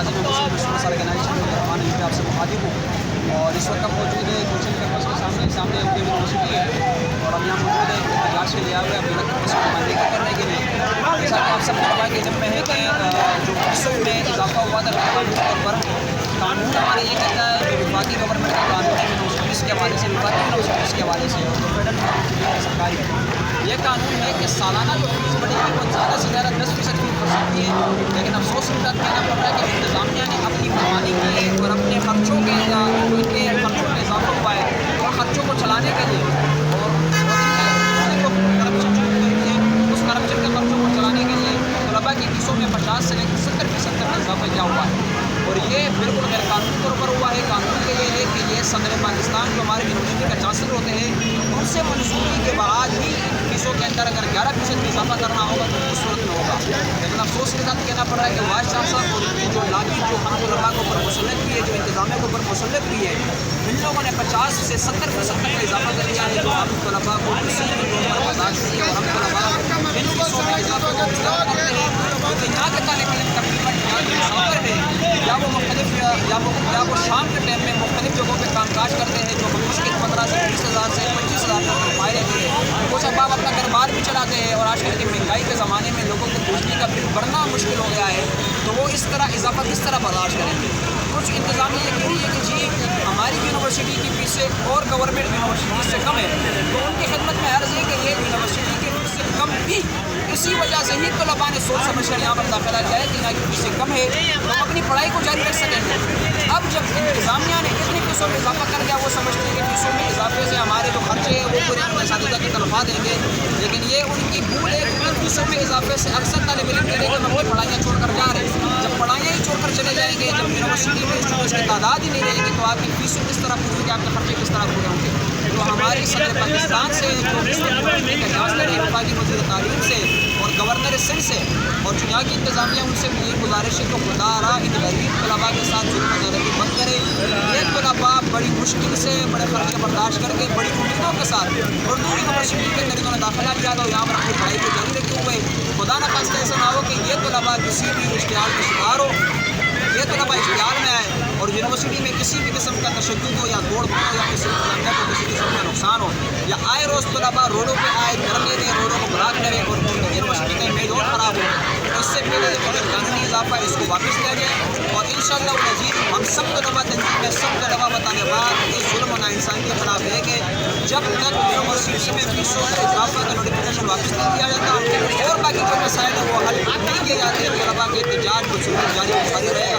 नाज़िम रहमान पे आपसे मुखातिब हूँ और इस वक्त हम मौजूद है कोचिंग कैंपस के सामने एमपी यूनिवर्सिटी है और हम यहाँ मौजूद है इख्तियार से लिया हुआ है अपने कैंपस को नुमाइंदगी करने के लिए। जैसा कि आप सबको पता है कि जब में है कि जो फीसों में इजाफा हुआ था पर कानून हमारा ये कहता है जो विभागी गवर्नमेंट का कानून है यूनिवर्सिटीज़ के हवाले से विभागी यूनिवर्सिटीज़ के हवाले से और फेडरल सरकारी ये कानून है कि सालाना जो फीस बढ़ेगी वो ज़्यादा से ज़्यादा 10% फीस बढ़ सकती है। लेकिन अफसोस के साथ कहना पड़ रहा है कि इंतजामिया ने अपनी मनमानी की और अपने खर्चों के इनके खर्चों में इजाफा हुआ है और खर्चों को चलाने के लिए और उस करप्शन के खर्चों को चलाने के लिए तलबा की फीसों में 50 से लेकर 70% तक इजाफा किया हुआ है और ये बिल्कुल गैर कानूनी तौर पर हुआ है। कानून के ये है कि ये सदर पाकिस्तान जो हमारे यूनिवर्सिटी का चांसलर होते हैं उनसे मंजूरी के बाद ही फीसों के अंदर अगर 11% इजाफा करना होगा तो उस सूरत में होगा। लेकिन अफसोस के साथ कहना पड़ रहा है कि वाइस चांसलर और उनकी जो लागी जो हम तलबा के ऊपर मुसल्लत की है जो इंतजामिया के ऊपर मुसल्लत की है इन लोगों ने 50 से 70% तक का इजाफा कर दिया है जो हम तलबा को किसी भी तौर पर बर्दाश्त नहीं है और हम तलबा इन फीसों में इजाफे को मुस्तरद करते हैं क्योंकि यहाँ के तालिब इल्म तकरीबन यहाँ जो मुसाफिर हैं या वो शाम के टाइम में मुख्तलिफ जगहों पर कामकाज करते हैं जो मुश्किल 15 से 20,000 से 25,000 तक कमाए रहते हैं। कुछ अहबाब अपना घर बार भी चलाते हैं और आजकल की महंगाई के ज़माने में लोगों को बिजली का बिल भरना मुश्किल हो गया है तो वो इस तरह इजाफा किस तरह बर्दाश्त करेंगे। कुछ इंतजामिया ये कह रही है कि जी हमारी यूनिवर्सिटी की फीसें और गवर्नमेंट यूनिवर्सिटी से कम है तो उनकी खिदमत में अर्ज़ है कि ये यूनिवर्सिटी की फीसें कम भी इसी वजह से ही तलबा ने सोच समझ कर यहाँ पर दाखिला लिया है कि यहाँ की फीसें कम है तो अपनी पढ़ाई को जारी रख सकेंगे। अब जब इंतजामिया ने इतनी फीसों में इजाफा कर दिया वो समझते हैं कि फीसों में इजाफे से हमारे जो खर्चे हैं वो पूरे असातिज़ा की तनख्वाह देंगे लेकिन ये उनकी भूल है क्योंकि फीसों में इजाफे से अक्सर तालिब इल्म कह रहे हैं कि हम अपनी पढ़ाइयाँ छोड़ कर जा रहे हैं। जब पढ़ाइयाँ ही छोड़ कर चले जाएंगे जब यूनिवर्सिटी में स्टूडेंट्स की तादाद ही नहीं रहेगी तो आपकी फीसों किस तरह पूरी होगी आपके खर्चे किस तरह पूरे होंगे। तो हमारी सदर पाकिस्तान से जो वफाकी वज़ीर तालीम से और गवर्नर सिंध से और जो यहाँ की इंतजामिया उनसे भी ये गुजारिश है तो खुदारा इन गरीब तलबा के साथ जुल्म ज़्यादती बंद करे। ये तलबा बड़ी मुश्किल से बड़े खर्चे बर्दाश्त करके बड़ी उम्मीदों के साथ उर्दू यूनिवर्सिटी के अंदर इन्होंने दाखिला लिया तो यहाँ पर अपनी पढ़ाई को जारी रखे हुए खुदा न खास्ता ऐसा ना हो कि ये तलबा किसी भी इश्तिहार का शिकार हो ये तलबा इश्तिहार में आए और यूनिवर्सिटी में किसी भी किस्म का तशद्दुद हो या तोड़ फोड़ या किसी इंतजामिया को किसी किस्म का नुकसान हो या आए रोज़ तलबा रोडों पर आए धरने दें रोडों को ब्लॉक करें और यूनिवर्सिटी का इमेज और ख़राब हो तो इससे पहले अगर कानूनी इजाफा है इसको वापस लिया जाए और इंशाअल्लाह वज़ीर हम सब तलबा तंजीम में सब तलबा बताने बाद इस जुल्म और नाइंसाफ़ी के खिलाफ है कि जब तक यूनिवर्सिटी में फीसों का इजाफा का नोटिफिकेशन वापस नहीं दिया जाता और बाकी जो मसाइल है वो हल नहीं किए जाते तलबा के एहतजाज को जारी रहे।